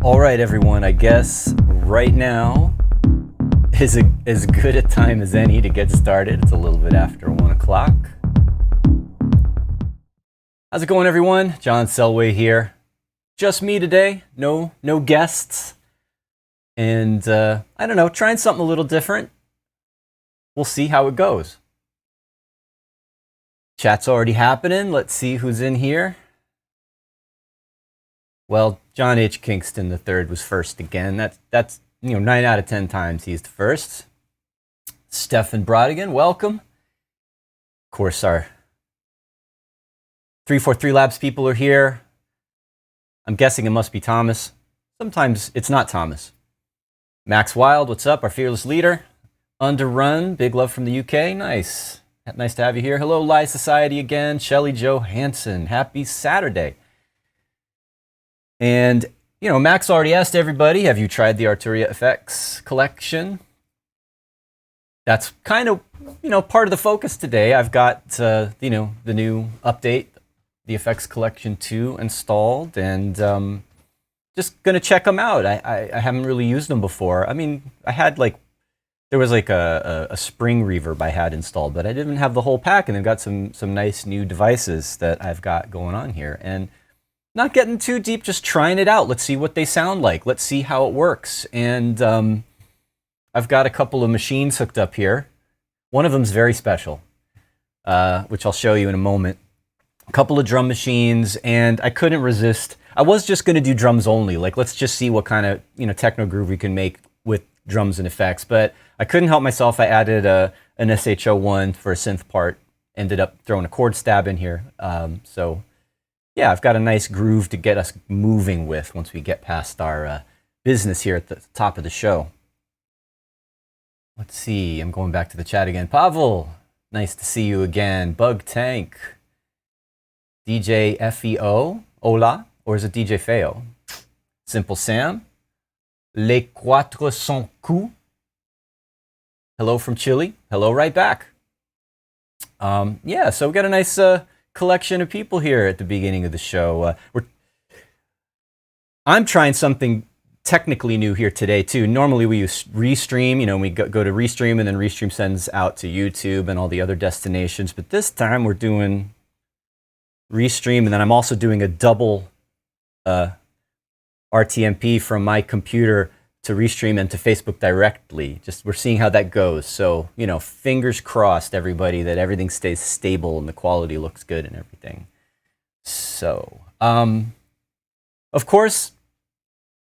All right, everyone, I guess right now is as good a time as any to get started. It's a little bit after 1 o'clock. How's it going, everyone? John Selway here. Just me today, no guests. And I don't know, trying something a little different. We'll see how it goes. Chat's already happening. Let's see who's in here. Well, John H. Kingston III was first again. That's 9 out of 10 times he's the first. Stefan Brodigan, welcome. Of course, our 343 Labs people are here. I'm guessing it must be Thomas. Sometimes it's not Thomas. Max Wild, what's up? Our fearless leader. Underrun, big love from the UK. Nice. Nice to have you here. Hello, Live Society again. Shelley Johansson, happy Saturday. And, Max already asked everybody, have you tried the Arturia FX Collection? That's kind of, part of the focus today. I've got, the new update, the FX Collection 2 installed, and just going to check them out. I haven't really used them before. I mean, I had there was a spring reverb I had installed, but I didn't have the whole pack, and they've got some nice new devices that I've got going on here. And not getting too deep, just trying it out. Let's see what they sound like. Let's see how it works. And I've got a couple of machines hooked up here. One of them's very special, which I'll show you in a moment. A couple of drum machines, and I couldn't resist. I was just going to do drums only. Let's just see what kind of techno groove we can make with drums and effects. But I couldn't help myself. I added an SH01 for a synth part. Ended up throwing a chord stab in here. Yeah, I've got a nice groove to get us moving with once we get past our business here at the top of the show. Let's see, I'm going back to the chat again. Pavel, nice to see you again. Bug Tank, DJ FEO, Hola, or is it DJ Feo? Simple Sam, Les Quatre Cents Coups. Hello from Chile. Hello right back. Yeah, so we've got a nice collection of people here at the beginning of the show. I'm trying something technically new here today too. Normally we use Restream, we go to Restream, and then Restream sends out to YouTube and all the other destinations. But this time we're doing Restream, and then I'm also doing a double RTMP from my computer to Restream and to Facebook directly. Just we're seeing how that goes. So, fingers crossed, everybody, that everything stays stable and the quality looks good and everything. So, of course,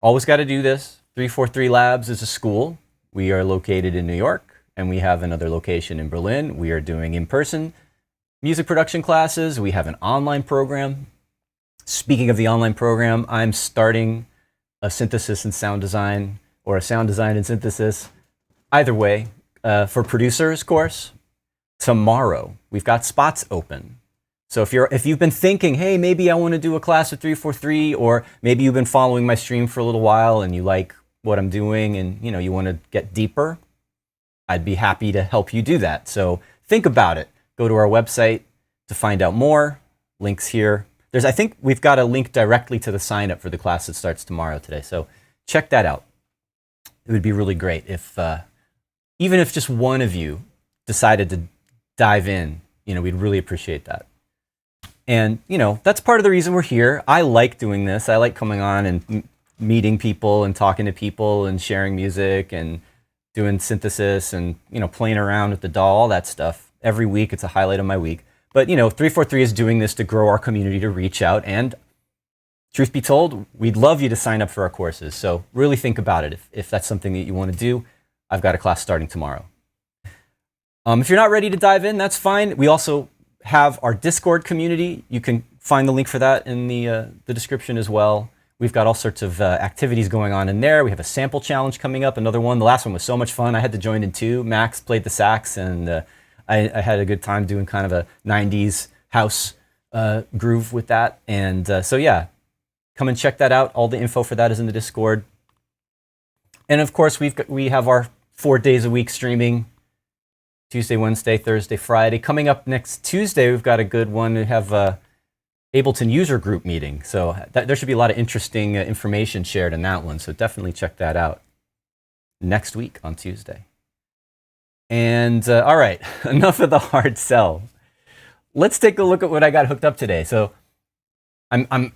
always got to do this. 343 Labs is a school. We are located in New York, and we have another location in Berlin. We are doing in-person music production classes. We have an online program. Speaking of the online program, I'm starting a synthesis and sound design, or a sound design and synthesis, either way, for producers course tomorrow. We've got spots open. So if you've been thinking, hey, maybe I want to do a class at 343, or maybe you've been following my stream for a little while and you like what I'm doing and you want to get deeper, I'd be happy to help you do that. So think about it. Go to our website to find out more. Links here. I think we've got a link directly to the sign up for the class that starts tomorrow today. So check that out. It would be really great if, even if just one of you decided to dive in, we'd really appreciate that. And, that's part of the reason we're here. I like doing this. I like coming on and meeting people and talking to people and sharing music and doing synthesis and, playing around with the DAW, all that stuff. Every week, it's a highlight of my week. But, 343 is doing this to grow our community, to reach out. And truth be told, we'd love you to sign up for our courses. So really think about it. If that's something that you want to do, I've got a class starting tomorrow. If you're not ready to dive in, that's fine. We also have our Discord community. You can find the link for that in the description as well. We've got all sorts of activities going on in there. We have a sample challenge coming up, another one. The last one was so much fun. I had to join in too. Max played the sax, and I had a good time doing kind of a 90s house groove with that. And so yeah, come and check that out. All the info for that is in the Discord. And of course, we have our 4 days a week streaming. Tuesday, Wednesday, Thursday, Friday. Coming up next Tuesday, we've got a good one. We have Ableton user group meeting. So there should be a lot of interesting information shared in that one. So definitely check that out next week on Tuesday. And all right, enough of the hard sell. Let's take a look at what I got hooked up today. So I'm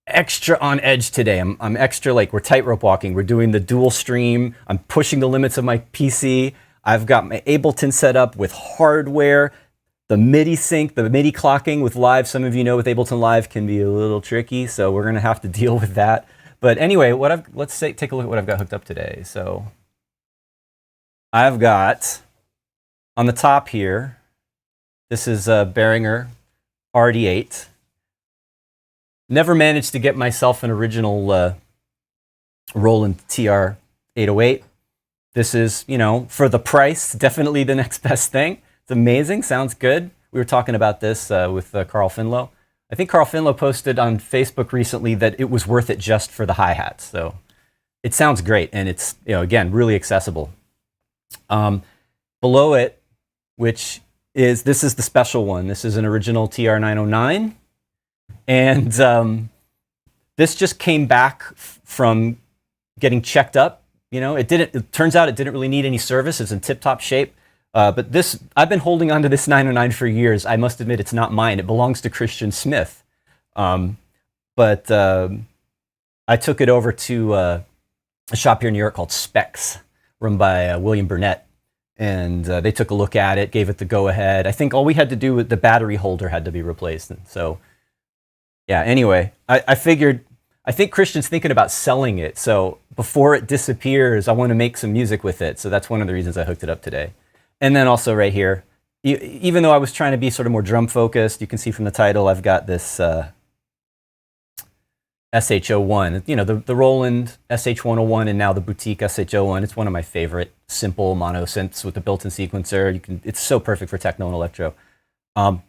extra on edge today. I'm extra, like, we're tightrope walking. We're doing the dual stream. I'm pushing the limits of my PC. I've got my Ableton set up with hardware. The MIDI sync, the MIDI clocking with Live, some of you know with Ableton Live can be a little tricky, so we're gonna have to deal with that. But anyway, let's take a look at what I've got hooked up today. So I've got on the top here, this is a Behringer RD8. Never managed to get myself an original Roland TR-808. This is, you know, for the price, definitely the next best thing. It's amazing, sounds good. We were talking about this with Carl Finlow. I think Carl Finlow posted on Facebook recently that it was worth it just for the hi-hats. So it sounds great, and it's, you know, again, really accessible. Below it, this is the special one. This is an original TR-909. And this just came back from getting checked up. You know, it turns out it didn't really need any service. It's in tip-top shape. But I've been holding on to this 909 for years. I must admit, it's not mine. It belongs to Christian Smith. But I took it over to a shop here in New York called Specs, run by William Burnett. And they took a look at it, gave it the go-ahead. I think all we had to do with the battery holder had to be replaced. And so, yeah, anyway, I think Christian's thinking about selling it. So before it disappears, I want to make some music with it. So that's one of the reasons I hooked it up today. And then also right here, even though I was trying to be sort of more drum focused, you can see from the title, I've got this SH01. You know, the Roland SH101 and now the Boutique SH01. It's one of my favorite simple mono synths with the built-in sequencer. It's so perfect for techno and electro.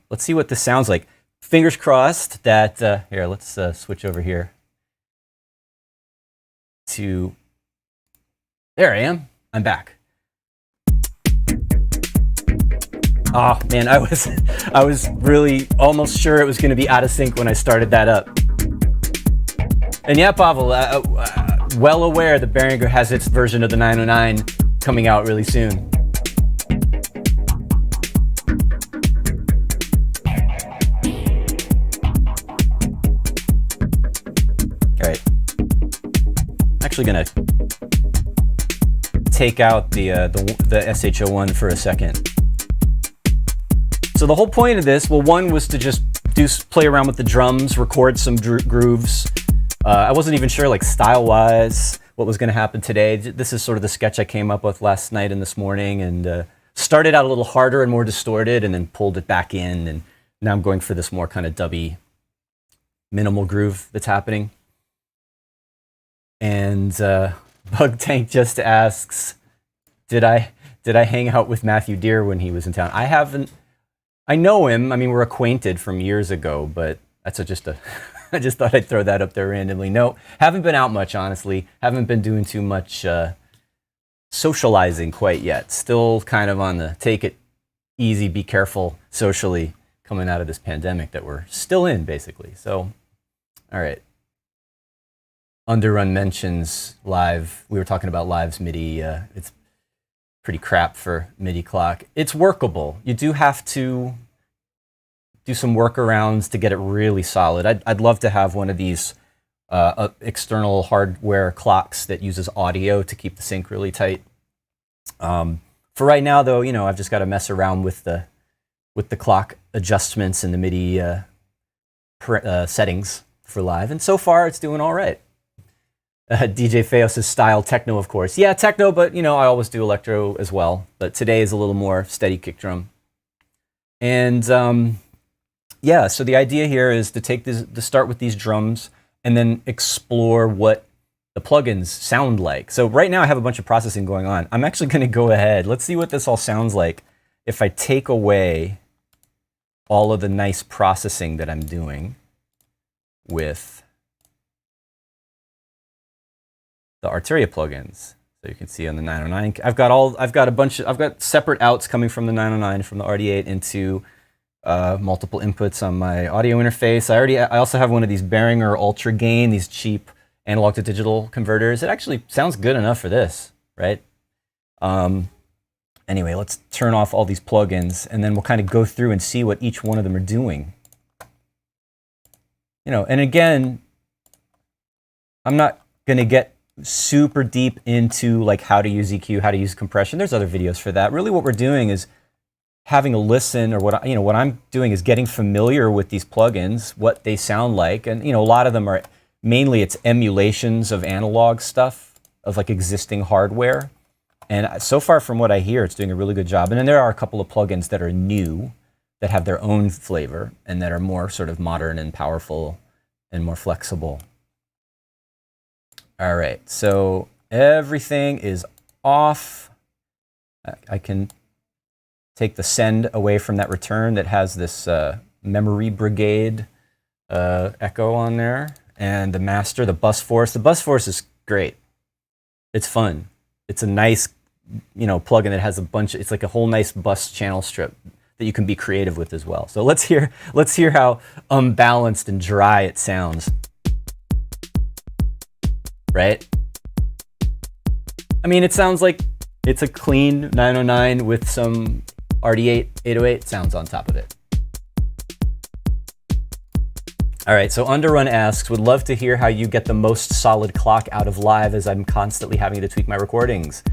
Let's see what this sounds like. Fingers crossed that, here, let's switch over here to, there I am, I'm back. Oh man, I was really almost sure it was gonna be out of sync when I started that up. And yeah, Pavel, well aware that Behringer has its version of the 909 coming out really soon. All right, I'm actually gonna take out the SH01 for a second. So the whole point of this, well, one was to just play around with the drums, record some grooves. I wasn't even sure, like, style-wise, what was going to happen today. This is sort of the sketch I came up with last night and this morning, and started out a little harder and more distorted, and then pulled it back in, and now I'm going for this more kind of dubby, minimal groove that's happening. And Bug Tank just asks, did I hang out with Matthew Deere when he was in town? I haven't. I know him. I mean, we're acquainted from years ago, but that's just a. I just thought I'd throw that up there randomly. No, haven't been out much, honestly. Haven't been doing too much socializing quite yet. Still kind of on the take it easy, be careful socially coming out of this pandemic that we're still in, basically. So, all right. Underrun mentions Live. We were talking about Live's MIDI. It's pretty crap for MIDI clock. It's workable. You do have to do some workarounds to get it really solid. I'd love to have one of these external hardware clocks that uses audio to keep the sync really tight. For right now, though, you know, I've just got to mess around with the clock adjustments and the MIDI settings for Live, and so far it's doing all right. DJ Feo says style techno, of course. Yeah, techno, but you know, I always do electro as well. But today is a little more steady kick drum. And yeah, so the idea here is to start with these drums and then explore what the plugins sound like. So right now I have a bunch of processing going on. I'm actually going to go ahead. Let's see what this all sounds like if I take away all of the nice processing that I'm doing with the Arturia plugins. So you can see on the 909, I've got separate outs coming from the 909 from the RD8 into multiple inputs on my audio interface. I also have one of these Behringer Ultra Gain, these cheap analog to digital converters. It actually sounds good enough for this, right? Anyway, let's turn off all these plugins, and then we'll kind of go through and see what each one of them are doing. You know, and again, I'm not going to get super deep into like how to use EQ, how to use compression. There's other videos for that. Really what we're doing is having a listen, or what I'm doing is getting familiar with these plugins, what they sound like. And a lot of them are mainly it's emulations of analog stuff, of like existing hardware. And so far from what I hear, it's doing a really good job. And then there are a couple of plugins that are new, that have their own flavor, and that are more sort of modern and powerful and more flexible. All right, so everything is off. I can take the send away from that return that has this memory brigade echo on there. And the master, the bus force. The bus force is great. It's fun. It's a nice, plugin that has a bunch. It's like a whole nice bus channel strip that you can be creative with as well. So let's hear how unbalanced and dry it sounds. Right? I mean, it sounds like it's a clean 909 with some RD8 808 sounds on top of it. All right, so Underrun asks, would love to hear how you get the most solid clock out of live, as I'm constantly having to tweak my recordings.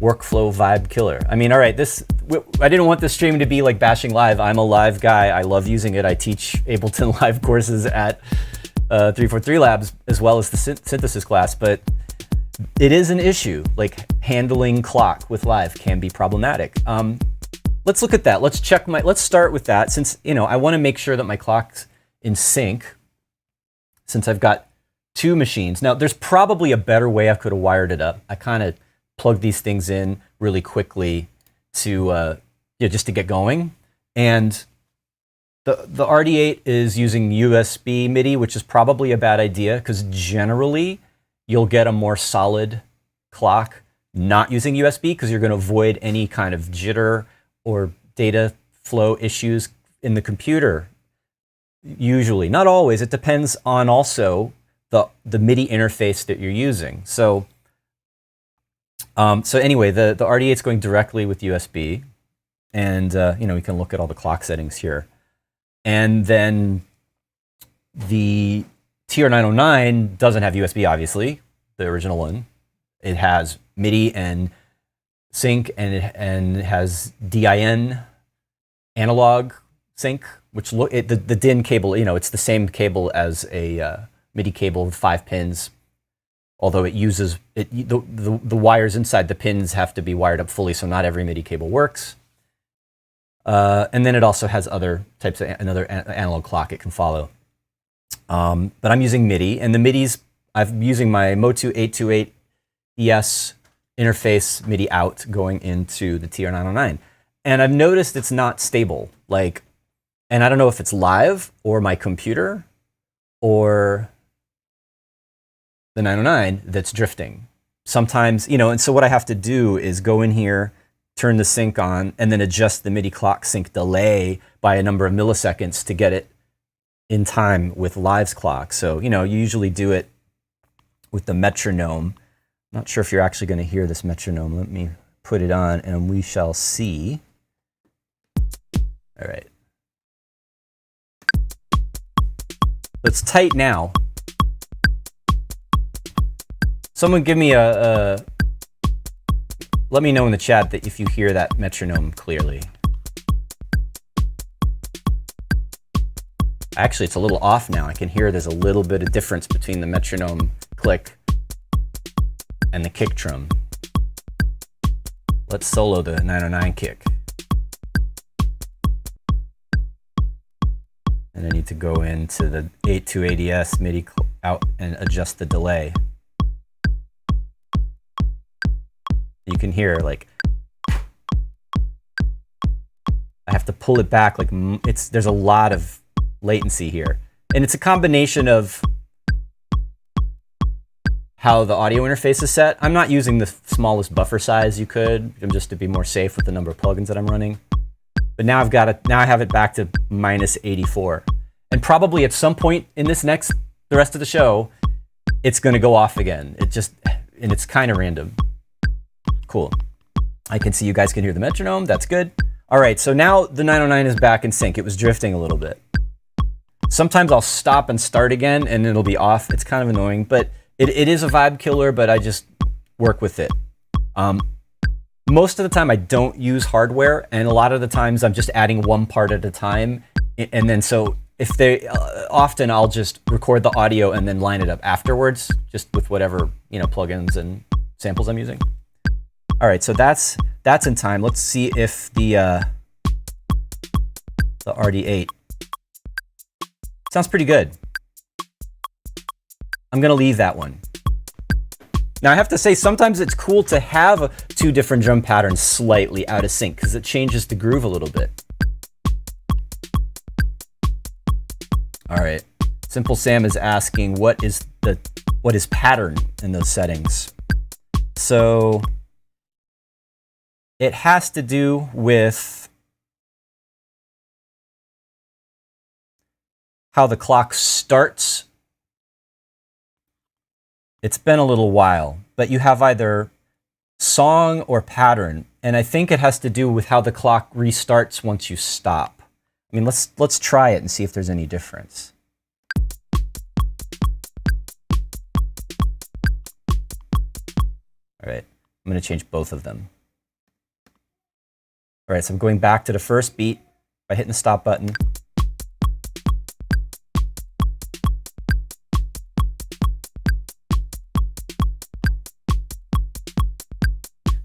Workflow vibe killer. I mean, all right, I didn't want this stream to be like bashing live. I'm a live guy. I love using it. I teach Ableton Live courses at 343 Labs, as well as the synthesis class, but it is an issue. Like handling clock with live can be problematic. Let's look at that. Let's start with that, since I want to make sure that my clock's in sync, since I've got two machines. Now, there's probably a better way I could have wired it up. I kind of plugged these things in really quickly to just to get going. And the RD8 is using USB MIDI, which is probably a bad idea, because generally you'll get a more solid clock not using USB, because you're going to avoid any kind of jitter or data flow issues in the computer. Usually, not always. It depends on also the MIDI interface that you're using. So anyway, the RD8 is going directly with USB, and we can look at all the clock settings here. And then the TR909 doesn't have USB, obviously, the original one. It has MIDI and sync, and it has DIN analog sync, which the DIN cable, it's the same cable as a MIDI cable with 5 pins, although it uses the wires inside the pins have to be wired up fully, so not every MIDI cable works. And then it also has other types of another analog clock it can follow. But I'm using MIDI, and the MIDI's I'm using my Motu 828 ES interface MIDI out going into the TR909, and I've noticed it's not stable. And I don't know if it's live or my computer or the 909 that's drifting. Sometimes, and so what I have to do is go in here, turn the sync on, and then adjust the MIDI clock sync delay by a number of milliseconds to get it in time with live's clock. So, you usually do it with the metronome. Not sure if you're actually going to hear this metronome. Let me put it on and we shall see. All right. It's tight now. Someone give me let me know in the chat that if you hear that metronome clearly. Actually, it's a little off now. I can hear there's a little bit of difference between the metronome click and the kick drum. Let's solo the 909 kick. And I need to go into the 828ES MIDI out and adjust the delay. You can hear I have to pull it back there's a lot of latency here. And it's a combination of how the audio interface is set. I'm not using the smallest buffer size you could, just to be more safe with the number of plugins that I'm running. but now now I have it back to minus 84. And probably at some point in the rest of the show, it's gonna go off again. And it's kind of random. Cool. I can see you guys can hear the metronome, that's good. All right, so now the 909 is back in sync. It was drifting a little bit. Sometimes I'll stop and start again and it'll be off. It's kind of annoying, but it is a vibe killer, but I just work with it. Most of the time I don't use hardware, and a lot of the times I'm just adding one part at a time. And then so if often I'll just record the audio and then line it up afterwards, just with whatever, plugins and samples I'm using. All right, so that's in time. Let's see if the RD8 sounds pretty good. I'm gonna leave that one. Now I have to say, sometimes it's cool to have two different drum patterns slightly out of sync because it changes the groove a little bit. All right, Simple Sam is asking what is pattern in those settings. So it has to do with how the clock starts. It's been a little while, but you have either song or pattern, and I think it has to do with how the clock restarts once you stop. I mean, let's try it and see if there's any difference. All right, I'm going to change both of them. All right, so I'm going back to the first beat by hitting the stop button.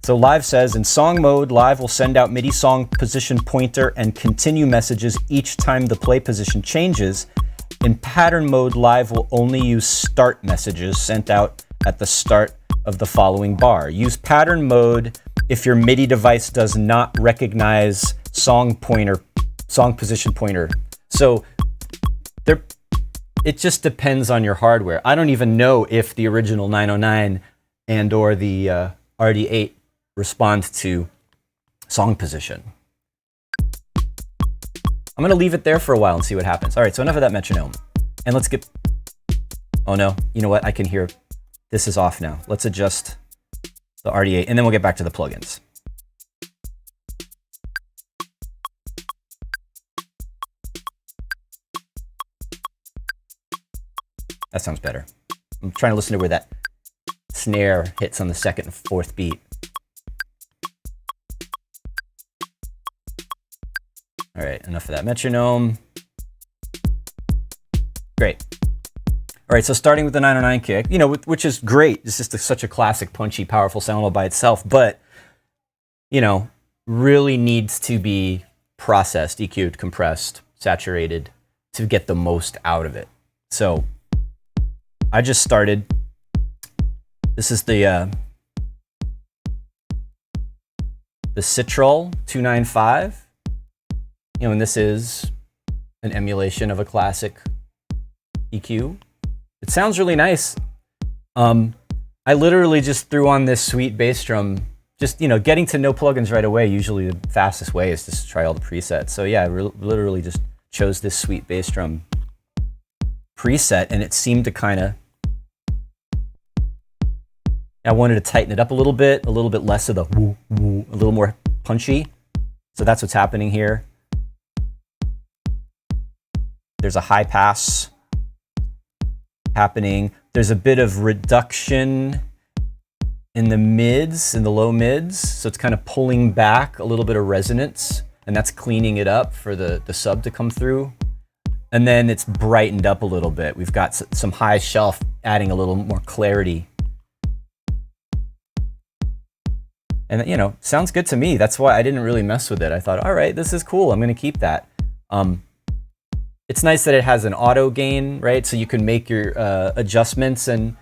So Live says, in song mode, Live will send out MIDI song position pointer and continue messages each time the play position changes. In pattern mode, Live will only use start messages sent out at the start of the following bar. Use pattern mode if your MIDI device does not recognize song position pointer. So it just depends on your hardware. I don't even know if the original 909 and or the RD8 respond to song position. I'm gonna leave it there for a while and see what happens. All right, so enough of that metronome. And let's get, oh no, you know what, I can hear, this is off now. Let's adjust the RD8 and then we'll get back to the plugins. That sounds better. I'm trying to listen to where that snare hits on the second and fourth beat. All right, enough of that metronome. Great. All right, so starting with the 909 kick, which is great. It's just such a classic, punchy, powerful sound all by itself, but, really needs to be processed, EQ'd, compressed, saturated to get the most out of it. So I just started. This is the Citrol 295. And this is an emulation of a classic EQ. It sounds really nice. I literally just threw on this sweet bass drum. Just, getting to know plugins right away, usually the fastest way is just to try all the presets. So yeah, I literally just chose this sweet bass drum preset, and it seemed to kind of, I wanted to tighten it up a little bit less of the woo, woo, a little more punchy. So that's what's happening here. There's a high pass happening. There's a bit of reduction in the mids, in the low mids. So it's kind of pulling back a little bit of resonance, and that's cleaning it up for the sub to come through. And then it's brightened up a little bit. We've got some high shelf adding a little more clarity. And sounds good to me. That's why I didn't really mess with it. I thought, all right, this is cool. I'm gonna keep that. It's nice that it has an auto gain, right? So you can make your adjustments, and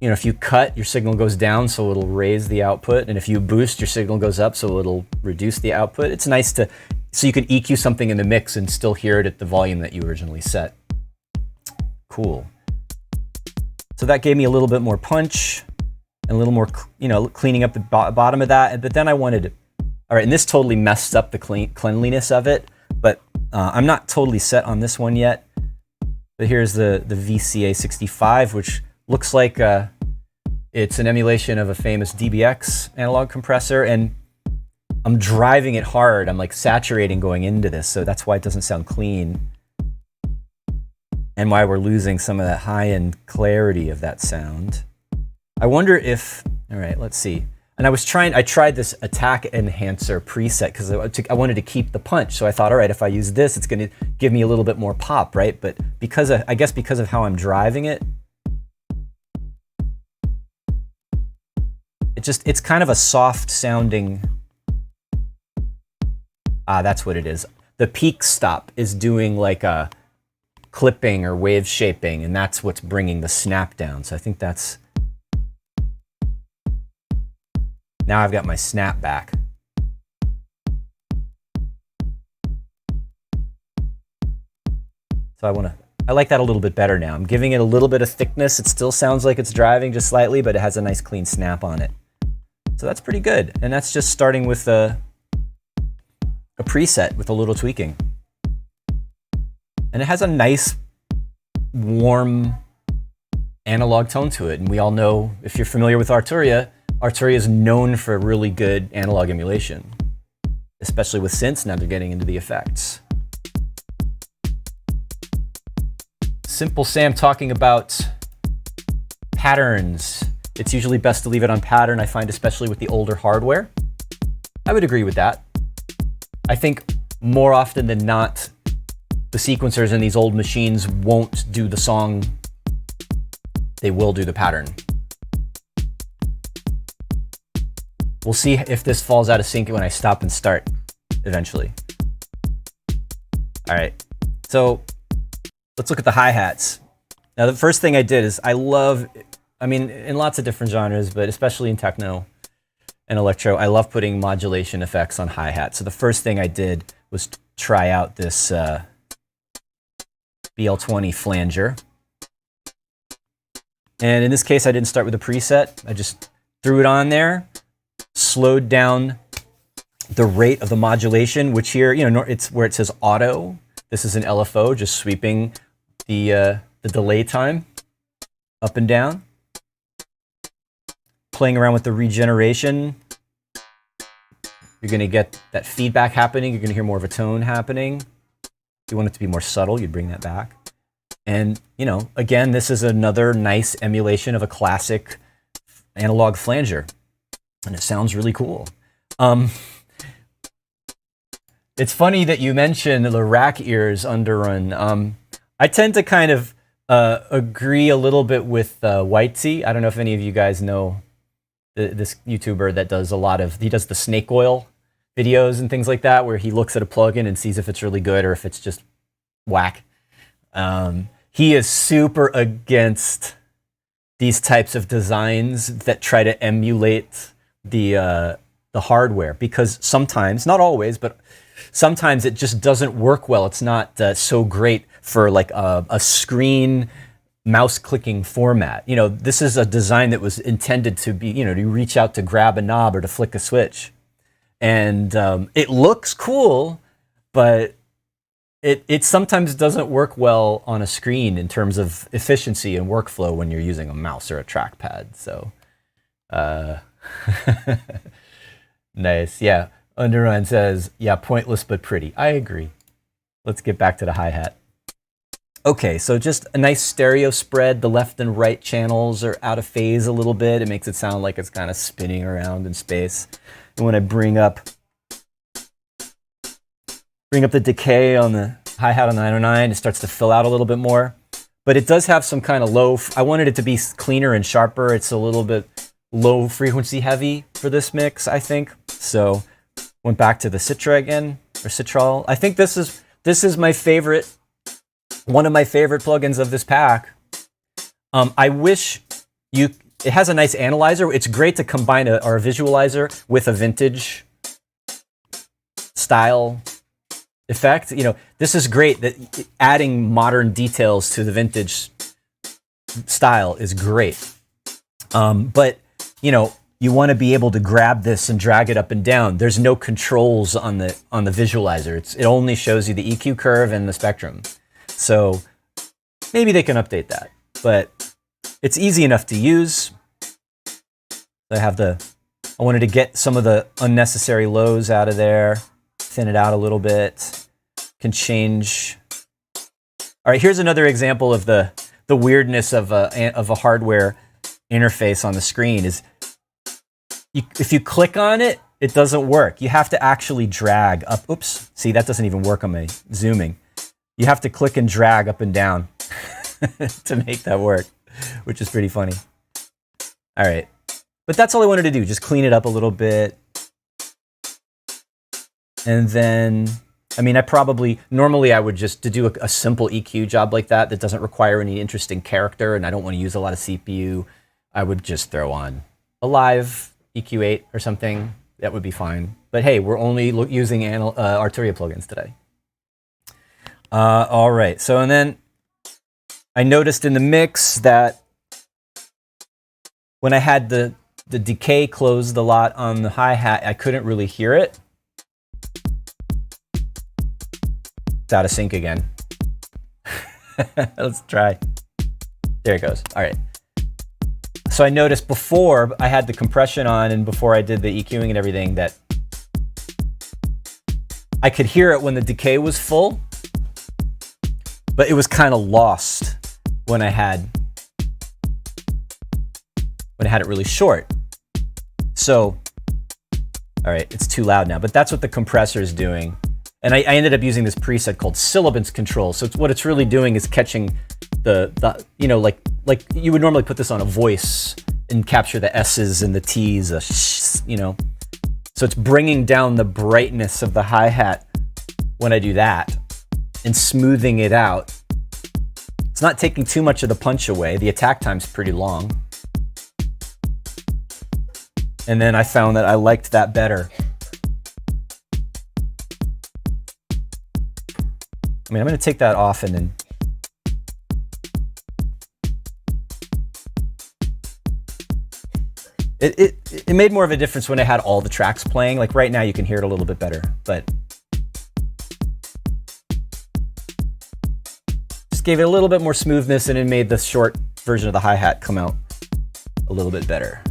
if you cut, your signal goes down, so it'll raise the output. And if you boost, your signal goes up, so it'll reduce the output. It's nice so you can EQ something in the mix and still hear it at the volume that you originally set. Cool. So that gave me a little bit more punch and a little more, cleaning up the bottom of that. But then I All right, and this totally messed up the cleanliness of it, but I'm not totally set on this one yet. But here's the VCA 65, which looks like it's an emulation of a famous DBX analog compressor, and I'm driving it hard. I'm like saturating going into this, so that's why it doesn't sound clean, and why we're losing some of that high-end clarity of that sound. I wonder if, all right, let's see. And I tried this attack enhancer preset because I wanted to keep the punch. So I thought, all right, if I use this, it's gonna give me a little bit more pop, right? But I guess because of how I'm driving it, it's kind of a soft sounding, that's what it is. The peak stop is doing like a clipping or wave shaping, and that's what's bringing the snap down. So I think that's, now I've got my snap back. So I like that a little bit better now. I'm giving it a little bit of thickness. It still sounds like it's driving just slightly, but it has a nice clean snap on it. So that's pretty good. And that's just starting with a preset with a little tweaking. And it has a nice, warm analog tone to it. And we all know, if you're familiar with Arturia, Arturia is known for really good analog emulation, especially with synths. Now they're getting into the effects. Simple Sam talking about patterns. It's usually best to leave it on pattern, I find, especially with the older hardware. I would agree with that. I think more often than not, the sequencers in these old machines won't do the song. They will do the pattern. We'll see if this falls out of sync when I stop and start eventually. All right, so let's look at the hi-hats. Now, the first thing I did is I mean, in lots of different genres, but especially in techno and electro, I love putting modulation effects on hi-hats. So the first thing I did was try out this BL20 flanger. And in this case, I didn't start with a preset. I just threw it on there, slowed down the rate of the modulation, which here, it's where it says auto. This is an LFO, just sweeping the delay time up and down. Playing around with the regeneration, you're gonna get that feedback happening. You're gonna hear more of a tone happening. If you want it to be more subtle, you'd bring that back. And, again, this is another nice emulation of a classic analog flanger. And it sounds really cool. It's funny that you mentioned the rack ears underrun. I tend to kind of agree a little bit with Whitesy. I don't know if any of you guys know this YouTuber that does he does the snake oil videos and things like that, where he looks at a plugin and sees if it's really good or if it's just whack. He is super against these types of designs that try to emulate the hardware, because sometimes, not always, but sometimes it just doesn't work well. It's not so great for like a screen mouse clicking format. This is a design that was intended to be, to reach out to grab a knob or to flick a switch. And it looks cool, but it sometimes doesn't work well on a screen in terms of efficiency and workflow when you're using a mouse or a trackpad. So, nice. Yeah. Underrun says, yeah, pointless but pretty. I agree. Let's get back to the hi-hat. Okay, so just a nice stereo spread. The left and right channels are out of phase a little bit. It makes it sound like it's kind of spinning around in space. And when I bring up the decay on the hi-hat on the 909, it starts to fill out a little bit more. But it does have some kind of low, I wanted it to be cleaner and sharper. It's a little bit low frequency heavy for this mix, I think. So went back to the Citra again, or Citral. I think this is my favorite, one of my favorite plugins of this pack. I wish it has a nice analyzer. It's great to combine our visualizer with a vintage style effect. This is great, that adding modern details to the vintage style is great. But, you want to be able to grab this and drag it up and down. There's no controls on the visualizer. It only shows you the EQ curve and the spectrum. So maybe they can update that, but it's easy enough to use. I wanted to get some of the unnecessary lows out of there, thin it out a little bit, can change. All right, here's another example of the weirdness of a hardware interface on the screen is if you click on it, it doesn't work. You have to actually drag up. Oops, see, that doesn't even work on my zooming. You have to click and drag up and down to make that work, which is pretty funny. All right, but that's all I wanted to do, just clean it up a little bit. And then, I mean, normally I would just, to do a simple EQ job like that doesn't require any interesting character and I don't want to use a lot of CPU, I would just throw on a live EQ8 or something. That would be fine. But hey, we're only using Arturia plugins today. All right, so and then I noticed in the mix that when I had the decay closed a lot on the hi-hat, I couldn't really hear it. It's out of sync again. Let's try. There it goes. All right. So I noticed before I had the compression on and before I did the EQing and everything that I could hear it when the decay was full, but it was kind of lost when I had it really short. So, all right, it's too loud now, but that's what the compressor is doing. And I ended up using this preset called syllabus control. So what it's really doing is catching the you know, like you would normally put this on a voice and capture the S's and the T's, you know. So it's bringing down the brightness of the hi-hat when I do that and smoothing it out. It's not taking too much of the punch away. The attack time's pretty long. And then I found that I liked that better. I mean, I'm going to take that off and then it made more of a difference when I had all the tracks playing. Like right now you can hear it a little bit better, but just gave it a little bit more smoothness and it made the short version of the hi-hat come out a little bit better.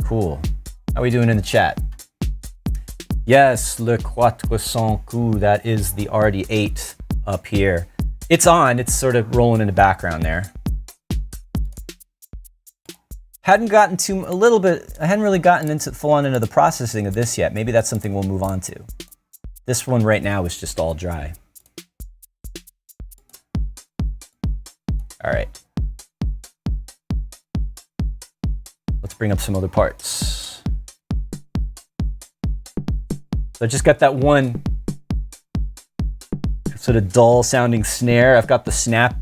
Cool. How are we doing in the chat? Yes, le 400 coups, that is the RD8 up here. It's on, it's sort of rolling in the background there. I hadn't really gotten full on into the processing of this yet. Maybe that's something we'll move on to. This one right now is just all dry. All right. Let's bring up some other parts. So I just got that one sort of dull sounding snare. I've got the snap.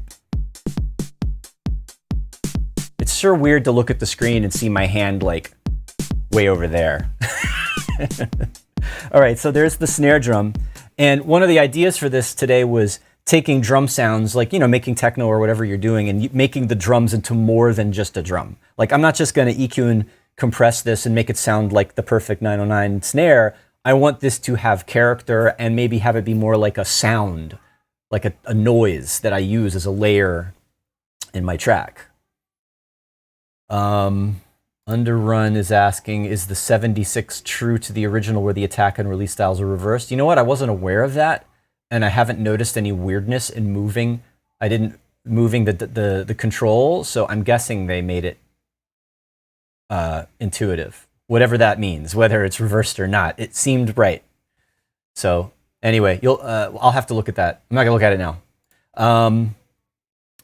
It's sure weird to look at the screen and see my hand like way over there. All right, so there's the snare drum. And one of the ideas for this today was taking drum sounds, like, you know, making techno or whatever you're doing and making the drums into more than just a drum. Like, I'm not just gonna EQ and compress this and make it sound like the perfect 909 snare. I want this to have character and maybe have it be more like a sound, like a noise that I use as a layer in my track. Underrun is asking, is the 76 true to the original where the attack and release styles are reversed? You know what? I wasn't aware of that, and I haven't noticed any weirdness in moving. Moving the control, so I'm guessing they made it intuitive. Whatever that means, whether it's reversed or not, it seemed right. So anyway, I'll have to look at that. I'm not gonna look at it now.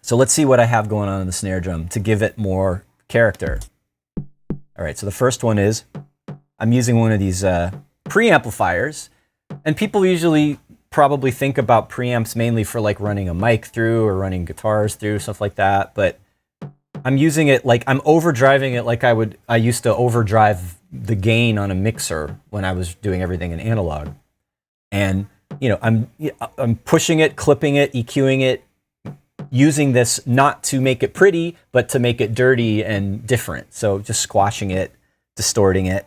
So let's see what I have going on in the snare drum to give it more character. All right, so the first one is, I'm using one of these preamplifiers, and people usually probably think about preamps mainly for like running a mic through or running guitars through, stuff like that, but I'm using it like I'm overdriving it like I used to overdrive the gain on a mixer when I was doing everything in analog. And you know, I'm pushing it, clipping it, EQing it, using this not to make it pretty, but to make it dirty and different. So just squashing it, distorting it.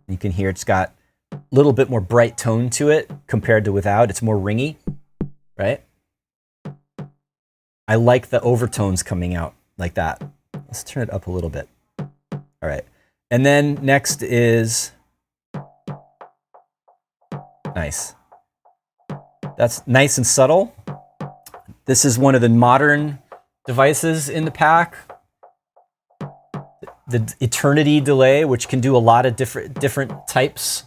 You can hear it's got a little bit more bright tone to it compared to without. It's more ringy, right? I like the overtones coming out like that. Let's turn it up a little bit. All right. And then next is, nice. That's nice and subtle. This is one of the modern devices in the pack. The Eternity delay, which can do a lot of different types.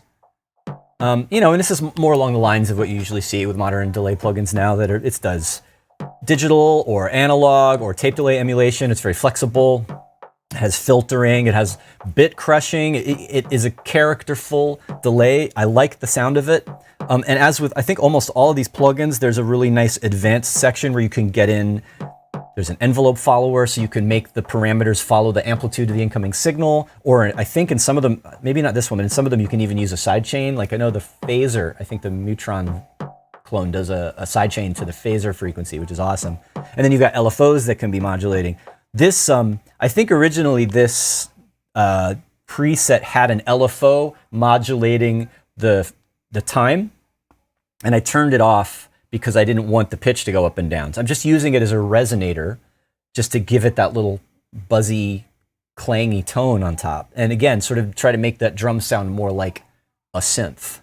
You know, and this is more along the lines of what you usually see with modern delay plugins now, that it does digital or analog or tape delay emulation. It's very flexible. It has filtering. It has bit crushing. It is a characterful delay. I like the sound of it. And as with, I think, almost all of these plugins, there's a really nice advanced section where you can get in. There's an envelope follower, so you can make the parameters follow the amplitude of the incoming signal. Or I think in some of them, maybe not this one, but in some of them you can even use a sidechain. Like I know the phaser, I think the Mutron clone does a sidechain to the phaser frequency, which is awesome. And then you've got LFOs that can be modulating. This, I think originally this preset had an LFO modulating the time, and I turned it off because I didn't want the pitch to go up and down. So I'm just using it as a resonator just to give it that little buzzy, clangy tone on top. And again, sort of try to make that drum sound more like a synth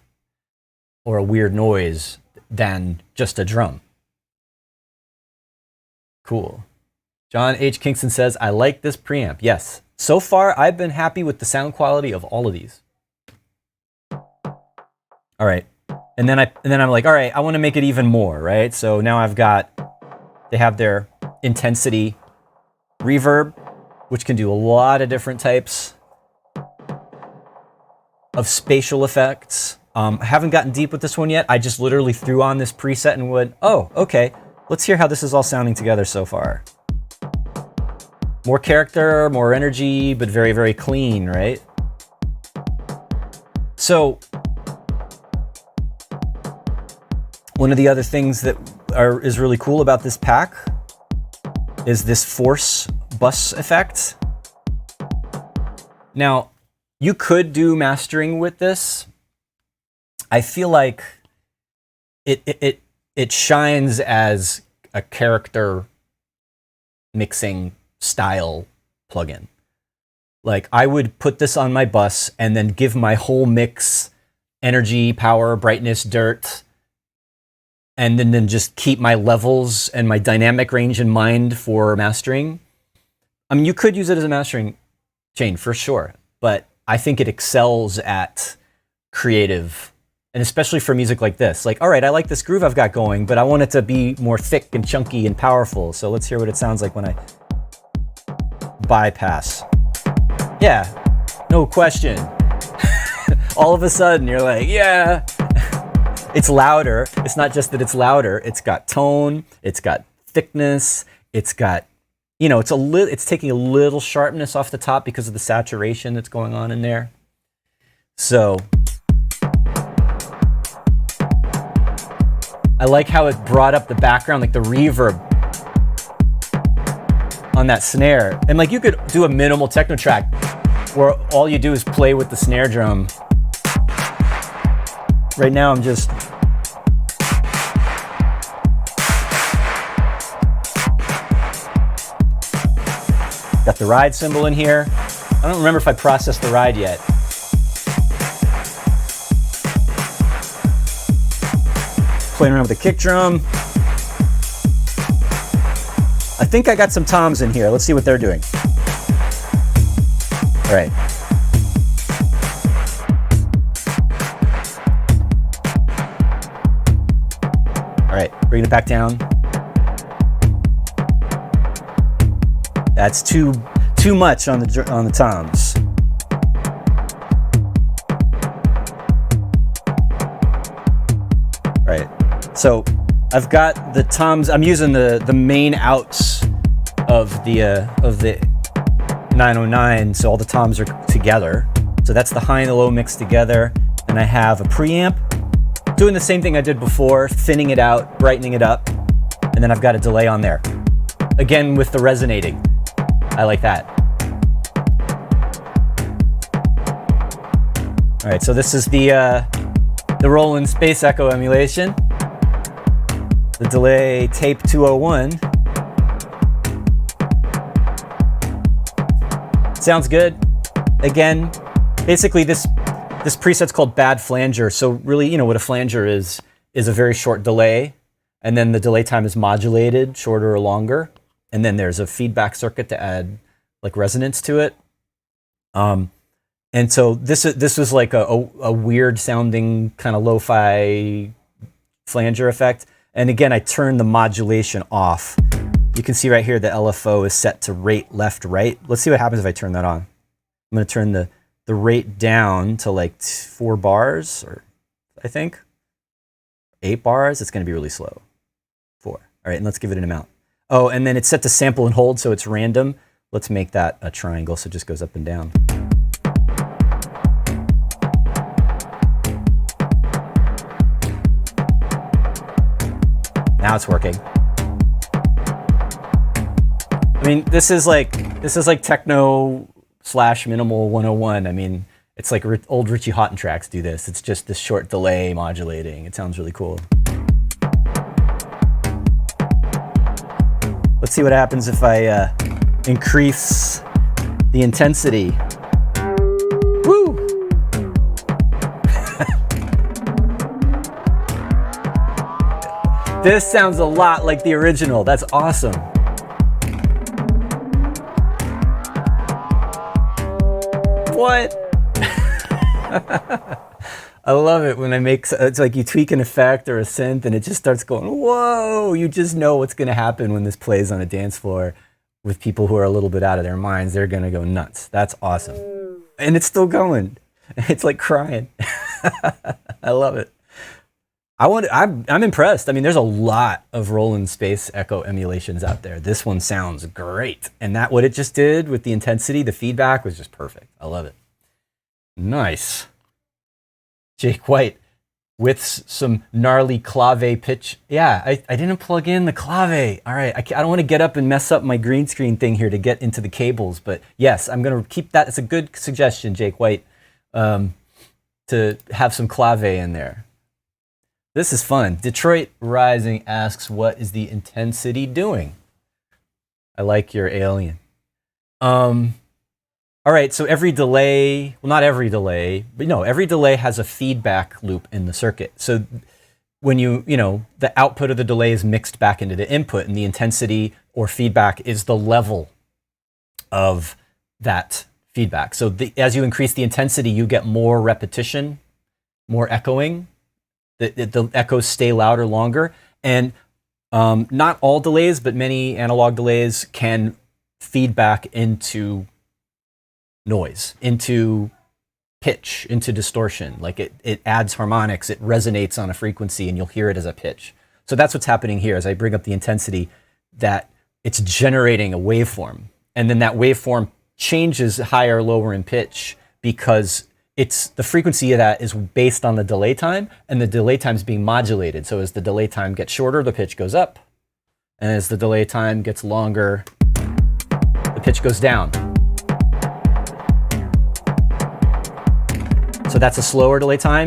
or a weird noise than just a drum. Cool. John H. Kingston says, I like this preamp. Yes. So far, I've been happy with the sound quality of all of these. All right. And then I'm like, all right, I want to make it even more, right? So now I've got, they have their intensity reverb, which can do a lot of different types of spatial effects. I haven't gotten deep with this one yet. I just literally threw on this preset and went, oh, okay, let's hear how this is all sounding together so far. More character, more energy, but very, very clean, right? So one of the other things that is really cool about this pack is this force bus effect. Now, you could do mastering with this. I feel like it shines as a character mixing style plugin. Like I would put this on my bus and then give my whole mix energy, power, brightness, dirt, and then just keep my levels and my dynamic range in mind for mastering. I mean, you could use it as a mastering chain for sure, but I think it excels at creative, and especially for music like this. Like, all right, I like this groove I've got going, but I want it to be more thick and chunky and powerful. So let's hear what it sounds like when I bypass. Yeah, no question. All of a sudden you're like, yeah. It's louder. It's not just that it's louder. It's got tone. It's got thickness. It's got, you know, it's taking a little sharpness off the top because of the saturation that's going on in there. So I like how it brought up the background, like the reverb on that snare. And like you could do a minimal techno track where all you do is play with the snare drum. Right now I'm just got the ride cymbal in here. I don't remember if I processed the ride yet. Playing around with the kick drum. I think I got some toms in here. Let's see what they're doing. All right. All right, bring it back down. That's too much on the toms. All right, so I've got the toms. I'm using the main outs of the 909, so all the toms are together. So that's the high and the low mixed together, and I have a preamp. Doing the same thing I did before, thinning it out, brightening it up, and then I've got a delay on there. Again, with the resonating. I like that. All right, so this is the Roland Space Echo emulation. The delay tape 201. Sounds good. Again, basically this preset's called bad flanger. So really, you know what a flanger is a very short delay, and then the delay time is modulated, shorter or longer, and then there's a feedback circuit to add like resonance to it. And so this was like a weird sounding kind of lo-fi flanger effect. And again, I turned the modulation off. You can see right here the LFO is set to rate left, right. Let's see what happens if I turn that on. I'm gonna turn the rate down to like 4 bars, or I think 8 bars. It's gonna be really slow. 4. All right, and let's give it an amount. Oh, and then it's set to sample and hold, so it's random. Let's make that a triangle, so it just goes up and down. Now it's working. I mean, this is like techno / minimal 101. I mean, it's like old Richie Houghton tracks do this. It's just this short delay modulating. It sounds really cool. Let's see what happens if I increase the intensity. Woo! This sounds a lot like the original. That's awesome. What? I love it when I make, it's like you tweak an effect or a synth and it just starts going, whoa, you just know what's gonna happen when this plays on a dance floor with people who are a little bit out of their minds. They're gonna go nuts. That's awesome. And it's still going. It's like crying. I love it. I'm impressed. I mean, there's a lot of Roland Space Echo emulations out there. This one sounds great. And that, what it just did with the intensity, the feedback was just perfect. I love it. Nice. Jake White with some gnarly clave pitch. Yeah, I didn't plug in the clave. All right, I don't want to get up and mess up my green screen thing here to get into the cables. But yes, I'm going to keep that. It's a good suggestion, Jake White, to have some clave in there. This is fun. Detroit Rising asks, what is the intensity doing? I like your alien. All right, so every delay, well, not every delay, but no, every delay has a feedback loop in the circuit. So when the output of the delay is mixed back into the input, and the intensity or feedback is the level of that feedback. So as you increase the intensity, you get more repetition, more echoing. The echoes stay louder longer, and not all delays, but many analog delays can feedback into noise, into pitch, into distortion. Like it adds harmonics, it resonates on a frequency, and you'll hear it as a pitch. So that's what's happening here as I bring up the intensity, that it's generating a waveform, and then that waveform changes higher or lower in pitch because the frequency of that is based on the delay time, and the delay time is being modulated. So as the delay time gets shorter, the pitch goes up. And as the delay time gets longer, the pitch goes down. So that's a slower delay time.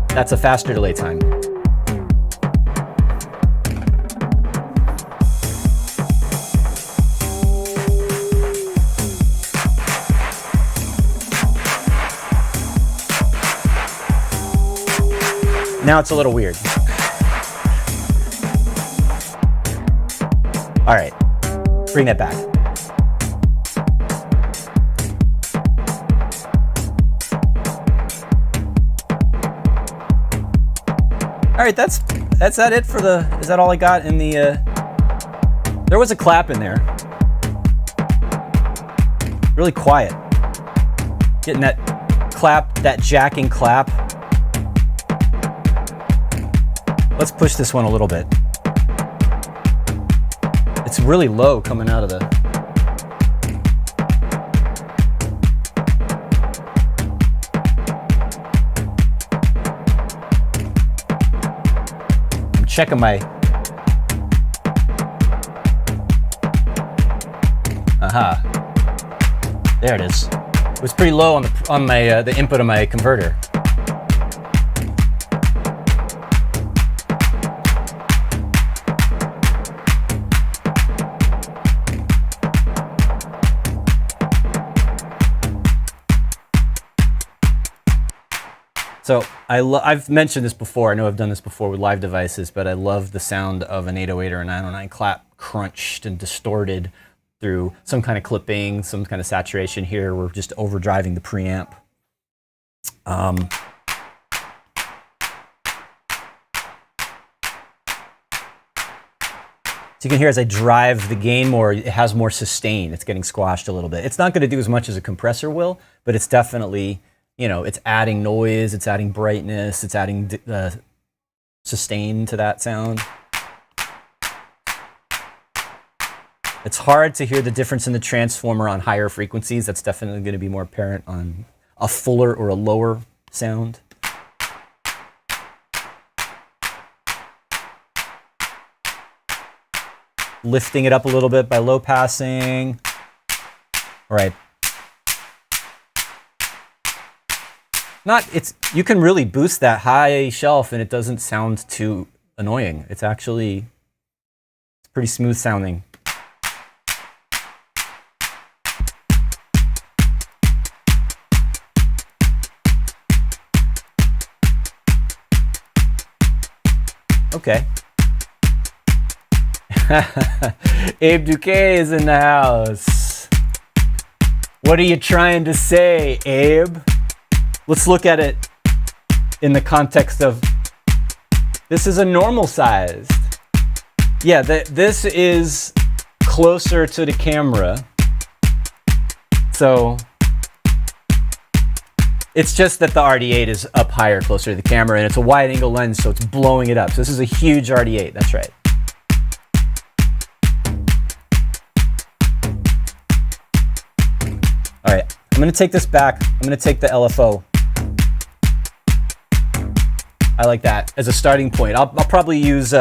That's a faster delay time. Now it's a little weird. All right, bring that back. All right, that's that it for the, is that all I got in the, there was a clap in there. Really quiet. Getting that clap, that jacking clap. Let's push this one a little bit. It's really low coming out of the... I'm checking my... Aha. There it is. It was pretty low on my the input of my converter. So I've mentioned this before. I know I've done this before with live devices, but I love the sound of an 808 or a 909 clap crunched and distorted through some kind of clipping, some kind of saturation. Here we're just overdriving the preamp. So you can hear as I drive the gain more, it has more sustain. It's getting squashed a little bit. It's not going to do as much as a compressor will, but it's definitely, you know, it's adding noise, it's adding brightness, it's adding sustain to that sound. It's hard to hear the difference in the transformer on higher frequencies. That's definitely going to be more apparent on a fuller or a lower sound. Lifting it up a little bit by low passing. All right. You can really boost that high shelf and it doesn't sound too annoying. It's pretty smooth sounding. Okay. Abe Duque is in the house. What are you trying to say, Abe? Let's look at it in the context of this is a normal sized. Yeah, this is closer to the camera. So it's just that the RD8 is up higher, closer to the camera, and it's a wide angle lens, so it's blowing it up. So this is a huge RD8, that's right. All right, I'm gonna take this back. I'm gonna take the LFO. I like that as a starting point. I'll probably use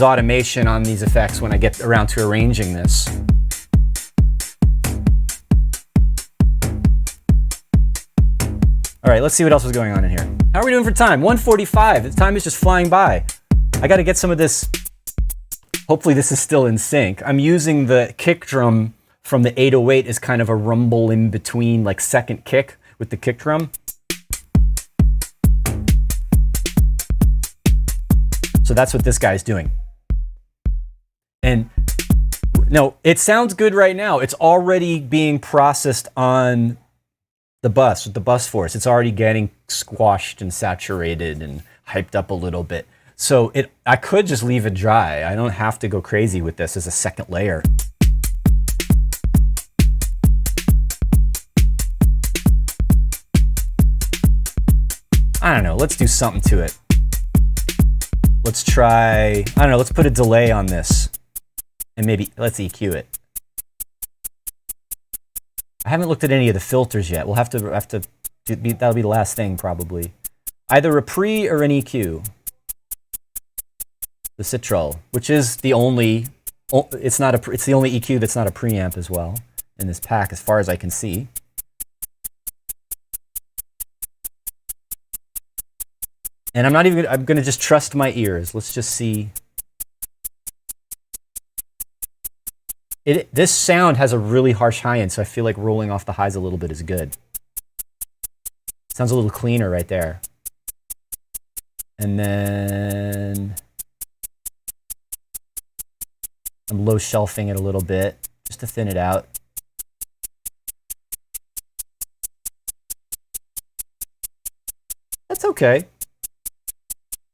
automation on these effects when I get around to arranging this. All right, let's see what else is going on in here. How are we doing for time? 1:45. The time is just flying by. I got to get some of this. Hopefully this is still in sync. I'm using the kick drum from the 808 as kind of a rumble in between, like second kick with the kick drum. So that's what this guy's doing. And no, it sounds good right now. It's already being processed on the bus with the bus force. It's already getting squashed and saturated and hyped up a little bit. So I could just leave it dry. I don't have to go crazy with this as a second layer. I don't know, let's do something to it. Let's try, I don't know, let's put a delay on this. And maybe, let's EQ it. I haven't looked at any of the filters yet. We'll have to that'll be the last thing probably. Either a pre or an EQ. The Citral, which is the only, it's the only EQ that's not a preamp as well in this pack as far as I can see. And I'm gonna just trust my ears. Let's just see. This sound has a really harsh high end, so I feel like rolling off the highs a little bit is good. Sounds a little cleaner right there. And then I'm low shelving it a little bit, just to thin it out. That's okay.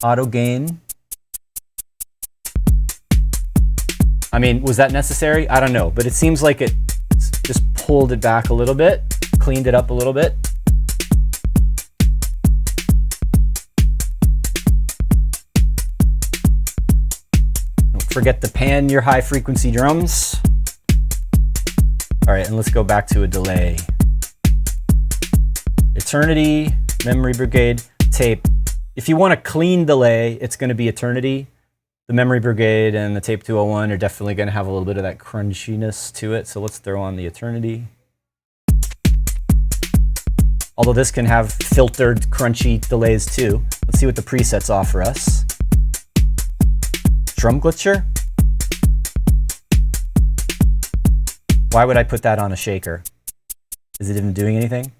Auto gain. I mean, was that necessary? I don't know, but it seems like it just pulled it back a little bit, cleaned it up a little bit. Forget to pan your high frequency drums. All right, and let's go back to a delay. Eternity, Memory Brigade, tape. If you want a clean delay, it's gonna be Eternity. the Memory Brigade and the Tape 201 are definitely going to have a little bit of that crunchiness to it. So let's throw on the Eternity. Although this can have filtered, crunchy delays too. Let's see what the presets offer us. Drum glitcher? Why would I put that on a shaker? Is it even doing anything?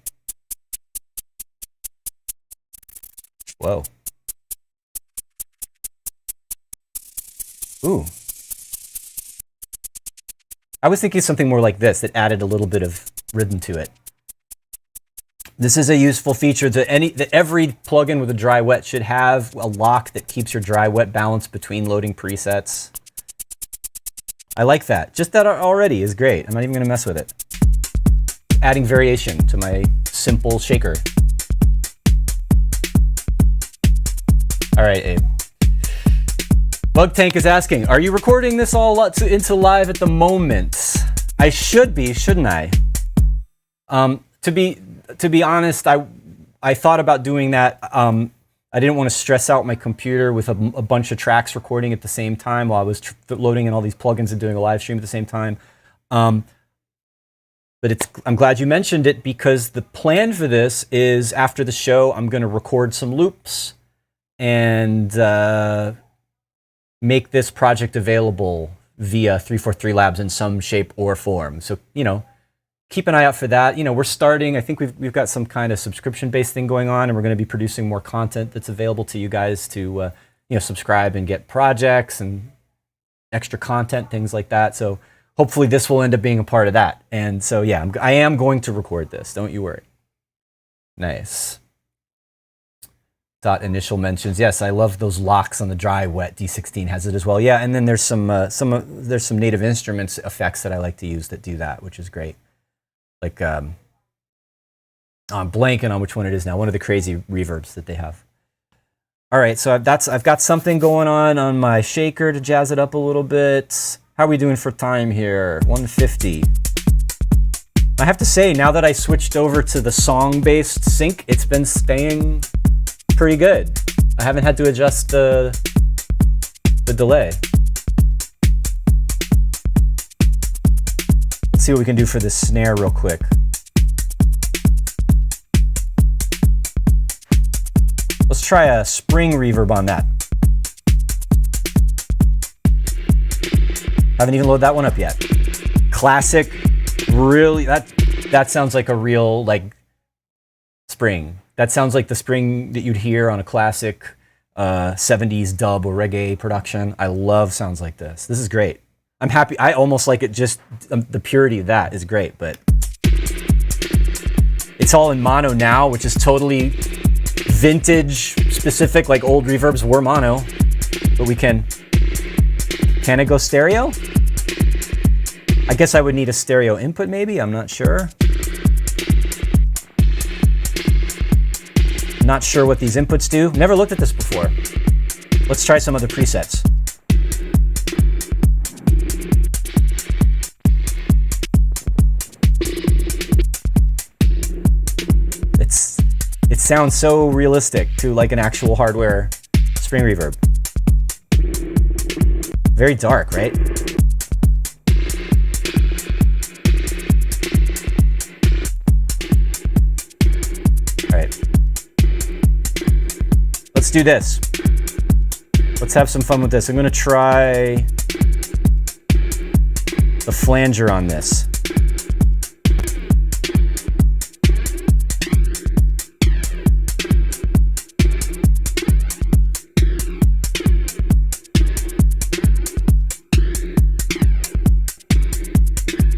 Whoa. Ooh. I was thinking something more like this that added a little bit of rhythm to it. This is a useful feature that every plugin with a dry wet should have a lock that keeps your dry wet balance between loading presets. I like that. Just that already is great. I'm not even going to mess with it. Adding variation to my simple shaker. All right, Abe. Bug Tank is asking, are you recording this all into live at the moment? I should be, shouldn't I? To be honest, I thought about doing that. I didn't want to stress out my computer with a bunch of tracks recording at the same time while I was loading in all these plugins and doing a live stream at the same time. But I'm glad you mentioned it, because the plan for this is after the show, I'm going to record some loops and make this project available via 343 Labs in some shape or form. So, keep an eye out for that. We're starting, I think we've got some kind of subscription-based thing going on, and we're going to be producing more content that's available to you guys to, subscribe and get projects and extra content, things like that. So hopefully this will end up being a part of that. And so, yeah, I am going to record this. Don't you worry. Nice. Initial mentions, yes, I love those locks on the dry wet. D16 has it as well. Yeah, and then there's some Native Instruments effects that I like to use that do that, which is great. Like, I'm blanking on which one it is now. One of the crazy reverbs that they have. All right, so I've got something going on my shaker to jazz it up a little bit. How are we doing for time here? 150. I have to say, now that I switched over to the song-based sync, it's been staying pretty good. I haven't had to adjust the delay. Let's see what we can do for this snare real quick. Let's try a spring reverb on that. Haven't even loaded that one up yet. Classic, really, that sounds like a real, spring. That sounds like the spring that you'd hear on a classic 70s dub or reggae production. I love sounds like this. This is great. I'm happy. I almost like it, just the purity of that is great, but it's all in mono now, which is totally vintage specific, like old reverbs were mono, but can it go stereo? I guess I would need a stereo input maybe, I'm not sure. Not sure what these inputs do. Never looked at this before. Let's try some other presets. It sounds so realistic to like an actual hardware spring reverb. Very dark, right? All right. Let's do this. Let's have some fun with this. I'm going to try the flanger on this.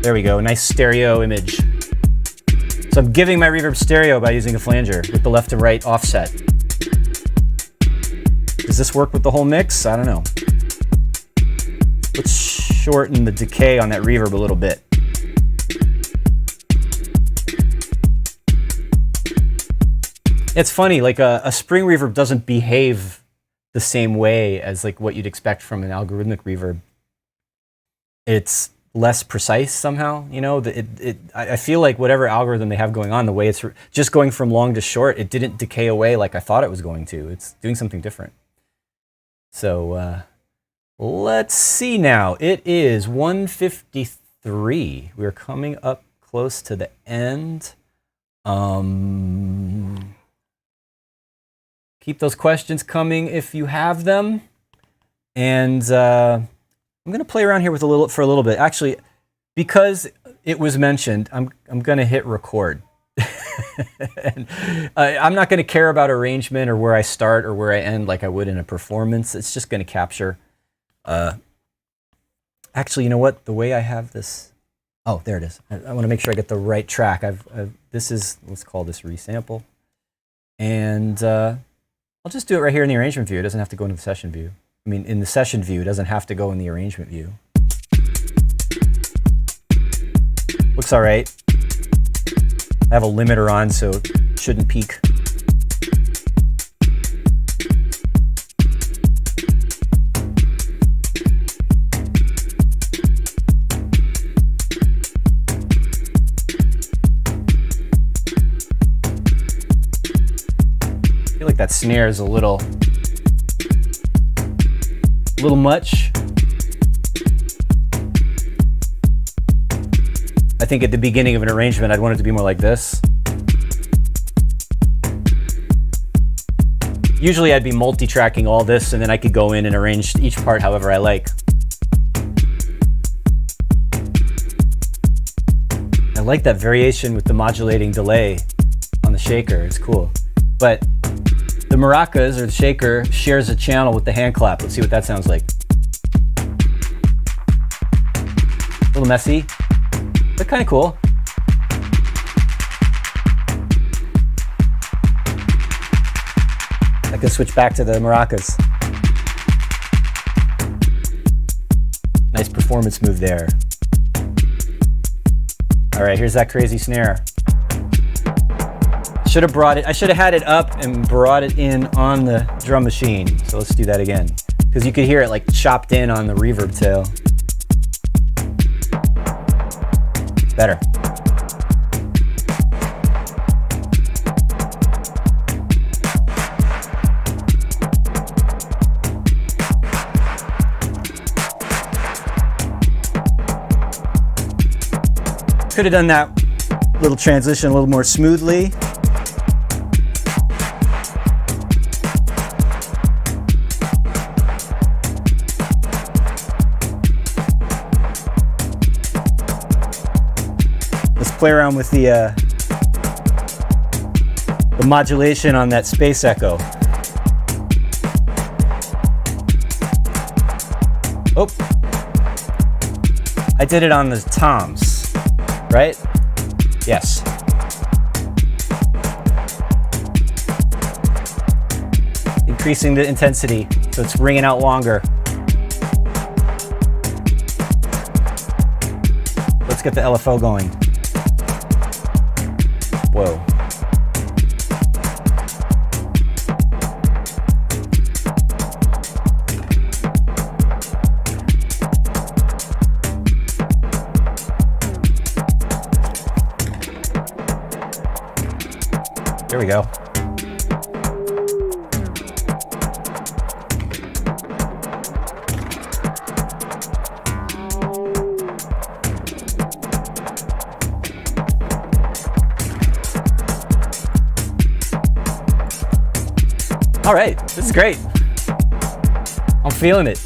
There we go, nice stereo image. So I'm giving my reverb stereo by using a flanger with the left to right offset. Does this work with the whole mix? I don't know. Let's shorten the decay on that reverb a little bit. It's funny, like a spring reverb doesn't behave the same way as like what you'd expect from an algorithmic reverb. It's less precise somehow, I feel like whatever algorithm they have going on, the way it's just going from long to short, it didn't decay away like I thought it was going to. It's doing something different. So Let's see now. It is 1:53. We're coming up close to the end. Keep those questions coming if you have them. And I'm going to play around here with for a little bit. Actually, because it was mentioned, I'm going to hit record. And, I'm not going to care about arrangement or where I start or where I end like I would in a performance. It's just going to capture. Actually, you know what? The way I have this. Oh, there it is. I want to make sure I get the right track. This is, let's call this resample. And I'll just do it right here in the arrangement view. It doesn't have to go into the session view. I mean, in the session view, it doesn't have to go in the arrangement view. Looks all right. I have a limiter on, so it shouldn't peak. I feel like that snare is a little much. I think at the beginning of an arrangement, I'd want it to be more like this. Usually I'd be multi-tracking all this, and then I could go in and arrange each part however I like. I like that variation with the modulating delay on the shaker. It's cool. But the maracas, or the shaker, shares a channel with the hand clap. Let's see what that sounds like. A little messy, but kind of cool. I can switch back to the maracas. Nice performance move there. All right, here's that crazy snare. Should have brought it, I should have had it up and brought it in on the drum machine. So let's do that again. Because you could hear it like chopped in on the reverb tail. Better. Could have done that little transition a little more smoothly. Play around with the modulation on that space echo. Oh, I did it on the toms, right? Yes. Increasing the intensity so it's ringing out longer. Let's get the LFO going. Whoa. There we go. All right, this is great. I'm feeling it.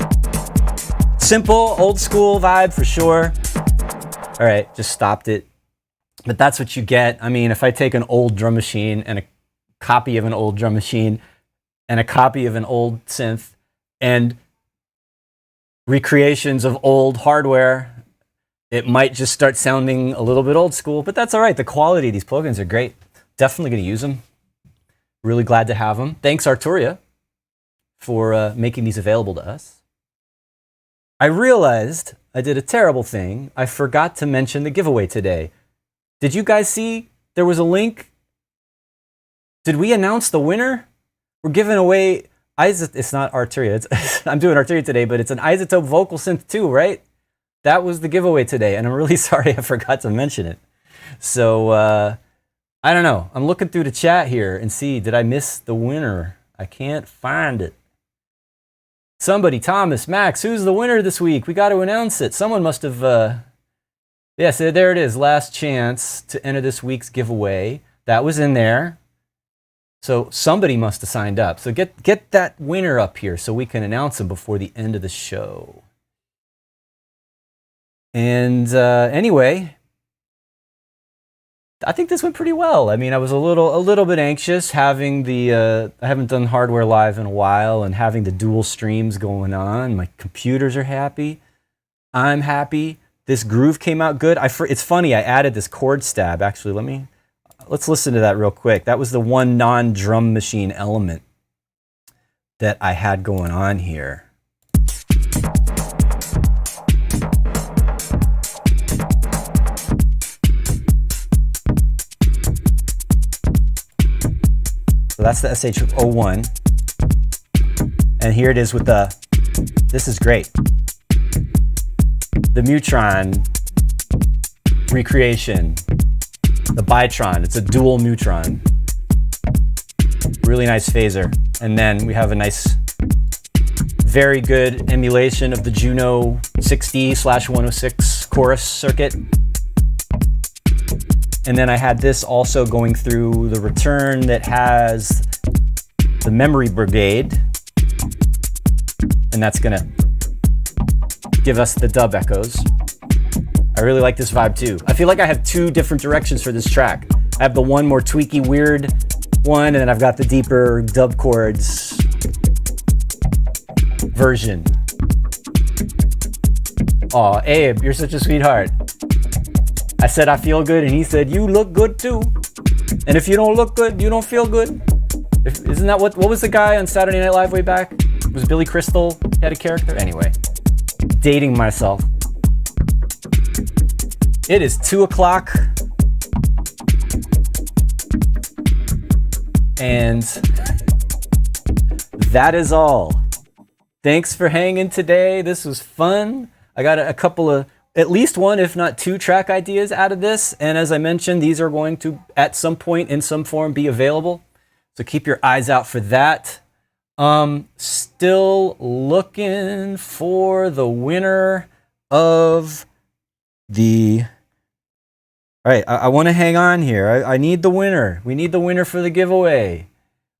Simple, old school vibe for sure. All right, just stopped it. But that's what you get. I mean, if I take an old drum machine and a copy of an old drum machine and a copy of an old synth and recreations of old hardware, it might just start sounding a little bit old school, but that's all right. The quality of these plugins are great. Definitely going to use them. Really glad to have them. Thanks, Arturia, for making these available to us. I realized I did a terrible thing. I forgot to mention the giveaway today. Did you guys see there was a link? Did we announce the winner? We're giving away, it's not Arturia. I'm doing Arturia today, but it's an iZotope Vocal Synth 2, right? That was the giveaway today, and I'm really sorry I forgot to mention it. So, I don't know. I'm looking through the chat here and see, did I miss the winner? I can't find it. Somebody, Thomas, Max, who's the winner this week? We got to announce it. Someone must have, yes, there it is. Last chance to enter this week's giveaway. That was in there. So somebody must have signed up. So get that winner up here so we can announce him before the end of the show. And anyway, I think this went pretty well. I mean, I was a little bit anxious having the I haven't done hardware live in a while and having the dual streams going on. My computers are happy. I'm happy. This groove came out good. It's funny, I added this chord stab. Actually, let's listen to that real quick. That was the one non-drum machine element that I had going on here. So that's the SH01. And here it is with this is great. The Mutron recreation. The Bitron, it's a dual Mutron. Really nice phaser. And then we have a nice, very good emulation of the Juno 6D/106 chorus circuit. And then I had this also going through the return that has the Memory Brigade. And that's gonna give us the dub echoes. I really like this vibe too. I feel like I have two different directions for this track. I have the one more tweaky, weird one, and then I've got the deeper dub chords version. Aw, Abe, you're such a sweetheart. I said I feel good, and he said you look good too. And if you don't look good, you don't feel good. Isn't that what was the guy on Saturday Night Live way back? Was Billy Crystal had a character? Anyway, dating myself. It is 2 o'clock. And that is all. Thanks for hanging today. This was fun. I got a couple of, at least one, if not two track ideas out of this. And as I mentioned, these are going to, at some point in some form, be available. So keep your eyes out for that. Still looking for the winner of the... All right, I want to hang on here. I need the winner. We need the winner for the giveaway.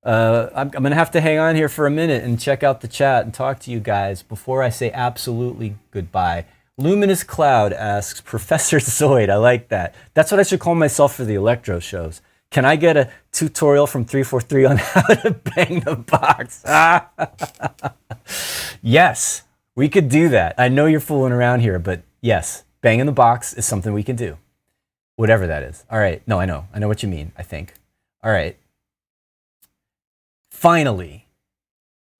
I'm going to have to hang on here for a minute and check out the chat and talk to you guys before I say absolutely goodbye. Luminous Cloud asks, Professor Zoid, I like that. That's what I should call myself for the electro shows. Can I get a tutorial from 343 on how to bang the box? Yes, we could do that. I know you're fooling around here, but yes, banging the box is something we can do. Whatever that is. All right. No, I know what you mean, I think. All right. Finally,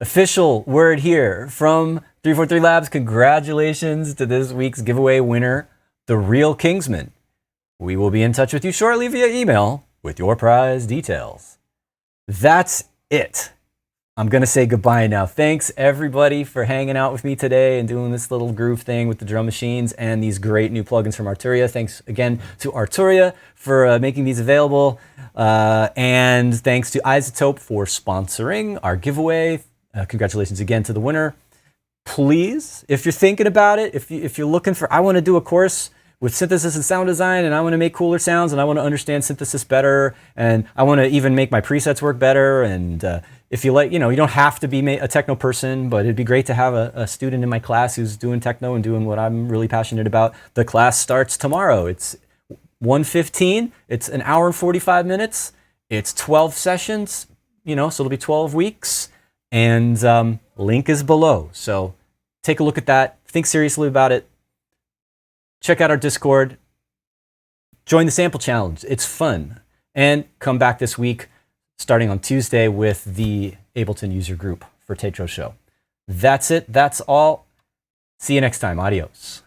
official word here from 343 Labs. Congratulations to this week's giveaway winner, the Real Kingsman. We will be in touch with you shortly via email with your prize details. That's it. I'm going to say goodbye now. Thanks, everybody, for hanging out with me today and doing this little groove thing with the drum machines and these great new plugins from Arturia. Thanks again to Arturia for making these available. And thanks to Isotope for sponsoring our giveaway. Congratulations again to the winner. Please, if you're thinking about it, if you're looking for, I want to do a course with synthesis and sound design, and I want to make cooler sounds, and I want to understand synthesis better, and I want to even make my presets work better. And if you like, you don't have to be a techno person, but it'd be great to have a student in my class who's doing techno and doing what I'm really passionate about. The class starts tomorrow. It's 1:15. It's an hour and 45 minutes. It's 12 sessions, so it'll be 12 weeks. And link is below. So take a look at that. Think seriously about it. Check out our Discord. Join the sample challenge. It's fun. And come back this week, starting on Tuesday, with the Ableton user group for Techno Show. That's it. That's all. See you next time. Adios.